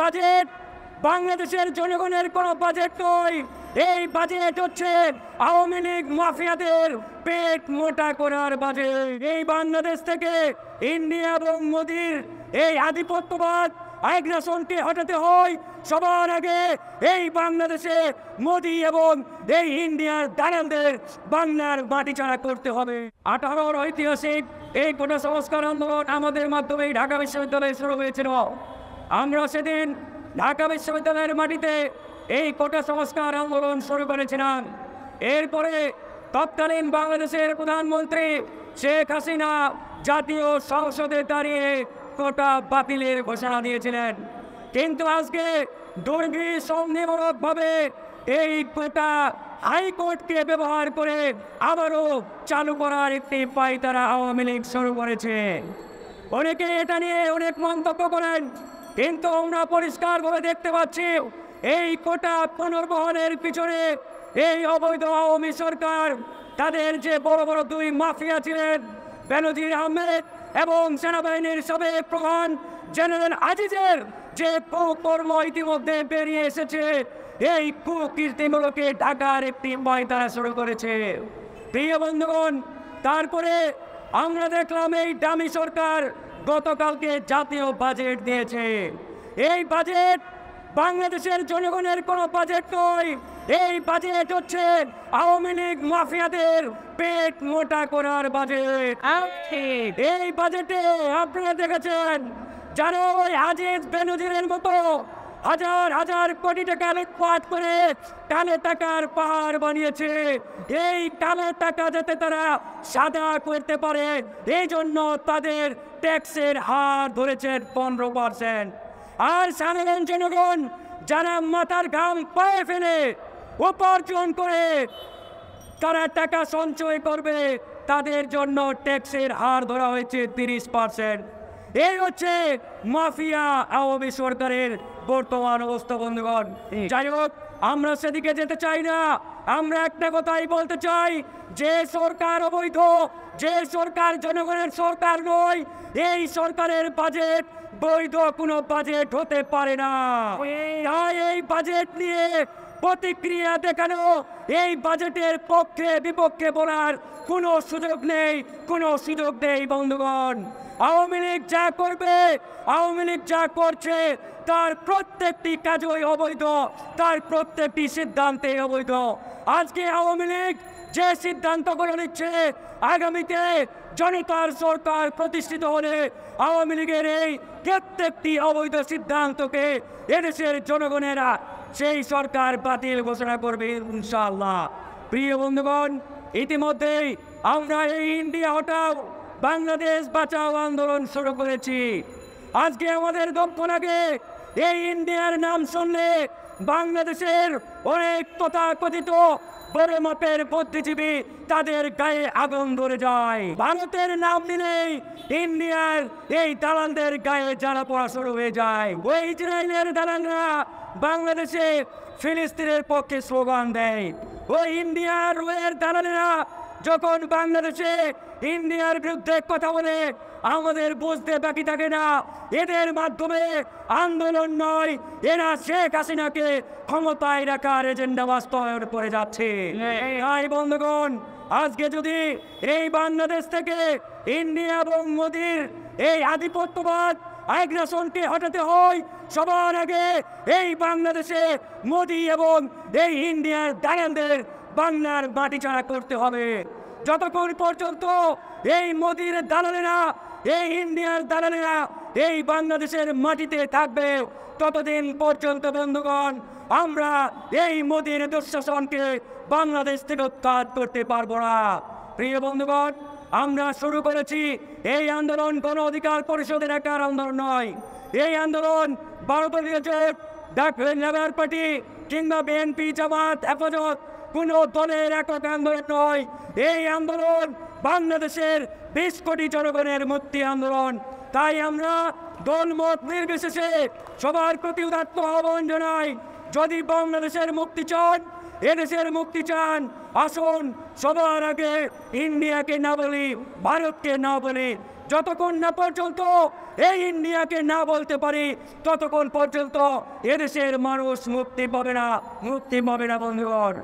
Budget বাংলাদেশের জনগণের কোনো বাজেট নয়। এই বাজেট হচ্ছে আওয়ামী লীগ মাফিয়াদের পেট মোটা করার বাজেট। এই বাংলাদেশ থেকে ইন্ডিয়া এবং মোদির এই আধিপত্যবাদ আগ্রাসনকে হটাতে হয়। সবার আগে এই বাংলাদেশে মোদি এবং এই ইন্ডিয়ার দালালদের বাংলার মাটি ছাড়া করতে হবে। 18 ঐতিহাসিক এই কোটা সংস্কার আন্দোলন আমাদের মাধ্যমে ঢাকা বিশ্ববিদ্যালয়ে শুরু হয়েছিল। আমরা সেদিন ঢাকা বিশ্ববিদ্যালয়ের মাটিতে এই কোটা সংস্কার আন্দোলন শুরু করেছিলাম। এরপরে তৎকালীন বাংলাদেশের প্রধানমন্ত্রী শেখ হাসিনা জাতীয় সংসদে দাঁড়িয়ে কোটা বাতিলের ঘোষণা দিয়েছিলেন। কিন্তু আজকে দুর্বিসন্ধিমূলকভাবে এই কোটা হাইকোর্টকে ব্যবহার করে আবারও চালু করার একটি পায়তারা আওয়ামী লীগ শুরু করেছে। অনেকে এটা নিয়ে অনেক মন্তব্য করেন, কিন্তু আমরা পরিষ্কারভাবে দেখতে পাচ্ছি এই কোটা পুনর্বহনের পিছনে এই অবৈধ আওয়ামী সরকার, তাদের যে বড় বড় দুই মাফিয়া ছিলেন বেনজির আহমেদ এবং সেনাবাহিনীর সাবেক প্রধান জেনারেল আজিজের যে কুকর্ম ইতিমধ্যে বেরিয়ে এসেছে, এই কুকীর্তিমূলকে ঢাকার একটি পায়তারা শুরু করেছে। প্রিয় বন্ধুগণ, তারপরে আমরা দেখলাম এই ডামি সরকার গতকালকে জাতীয় বাজেট দিয়েছে। এই বাজেট বাংলাদেশের জনগণের কোনো বাজেট নয়। এই বাজেট হচ্ছে আওয়ামী লীগ মাফিয়াদের পেট মোটা করার বাজেট। এই বাজেটে আপনারা দেখেছেন যারা ওই আজিজ বেনজিরের মতো হাজার হাজার কোটি টাকা লুটপাট করে কালো টাকার পাহাড় বানিয়েছে। এই কালো টাকা যাতে তারা সাদা করতে পারে, এই জন্য তাদের ট্যাক্সের হার ধরেছেন 15%। আর সাধারণ জনগণ যারা মাথার ঘাম পায়ে ফেলে উপার্জন করে তারা টাকা সঞ্চয় করবে, তাদের জন্য ট্যাক্সের হার ধরা হয়েছে 30%। এই হচ্ছে মাফিয়া আওয়ামী সরকারের বর্তমান অবস্থা। বন্ধুগণ, যাই হোক, আমরা সেদিকে যেতে চাই না। আমরা একটা কথাই বলতে চাই, যে সরকার অবৈধ, যে সরকার জনগণের সরকার নয়, এই সরকারের বাজেট বৈধ কোনো বাজেট হতে পারে না। এই বাজেট নিয়ে প্রতিক্রিয়া দেখানো, এই বাজেটের পক্ষে বিপক্ষে বলার কোনো সুযোগ নেই, কোনো সুযোগ নেই। বন্ধুগণ, আওয়ামী লীগ যা করবে, আওয়ামী লীগ যা করছে, তার প্রত্যেকটি কাজই অবৈধ, তার প্রত্যেকটি সিদ্ধান্তে অবৈধ। আজকে আওয়ামী লীগ যে সিদ্ধান্তগুলো নিচ্ছে, আগামীতে জনতার সরকার প্রতিষ্ঠিত হলে আওয়ামী লীগের এই প্রত্যেকটি অবৈধ সিদ্ধান্তকে এদেশের জনগণেরা সেই সরকার বাতিল ঘোষণা করবে ইনশাআল্লাহ। প্রিয় বন্ধুগণ, ইতিমধ্যেই আমরা এই ইন্ডিয়া হটাও বাংলাদেশ বাঁচাও আন্দোলন শুরু করেছি। আজকে আমাদের দুঃখ লাগে, এই ইন্ডিয়ার নাম শুনলে বাংলাদেশের অনেক তথাকথিত বড় মাপের বুদ্ধিজীবী তাদের গায়ে আগুন ধরে যায়। ভারতের নাম নিলেই ইন্ডিয়ার এই দালালদের গায়ে জ্বালা পড়া শুরু হয়ে যায়। ওই ইসরায়েলের দালালরা বাংলাদেশে ফিলিস্তিনের পক্ষে স্লোগান দেয়। ওই ইন্ডিয়ার ওয়ের দালালেরা যখন বাংলাদেশে ইন্ডিয়ার বিরুদ্ধে কথা বলে, আমাদের বুঝতে বাকি থাকে না এদের মাধ্যমে আন্দোলন নয়, এরা শেখ হাসিনাকে ক্ষমতায় রাখার এজেন্ডা বাস্তবায়ন করে যাচ্ছে। এই বন্ধুগণ, আজকে যদি এই বাংলাদেশ থেকে ইন্ডিয়া এবং মোদির এই আধিপত্যবাদ আগ্রাসনকে হটাতে হয়, সবার আগে এই বাংলাদেশে মোদি এবং এই ইন্ডিয়ার দালালদের বাংলার মাটি ছাড়া করতে হবে। যতক্ষণ পর্যন্ত এই মোদির দালালেরা, এই ইন্ডিয়ার দালালেরা এই বাংলাদেশের মাটিতে থাকবে, ততদিন পর্যন্ত বন্ধুগণ আমরা এই মোদির দুঃশাসনকে বাংলাদেশ থেকে উৎখাত করতে পারবো না। প্রিয় বন্ধুগণ, আমরা শুরু করেছি এই আন্দোলন গণ অধিকার পরিষদের একার আন্দোলন নয়। এই আন্দোলন ভারতীয় জোট, লেবার পার্টি কিংবা বিএনপি, জামাত, হেফাজত কোনো দলের একক আন্দোলন নয়। এই আন্দোলন বাংলাদেশের 20 কোটি জনগণের মুক্তি আন্দোলন। তাই আমরা দলমত নির্বিশেষে সবার প্রতি উদাত্ত আহ্বান জানাই, যদি বাংলাদেশের মুক্তি চান, এদেশের মুক্তি চান, আসুন সবার আগে ইন্ডিয়াকে না বলি, ভারতকে না বলি, যতক্ষণ না পর্যন্ত এই ইন্ডিয়াকে না বলতে পারি ততক্ষণ পর্যন্ত এদেশের মানুষ মুক্তি পাবে না বন্ধুগণ।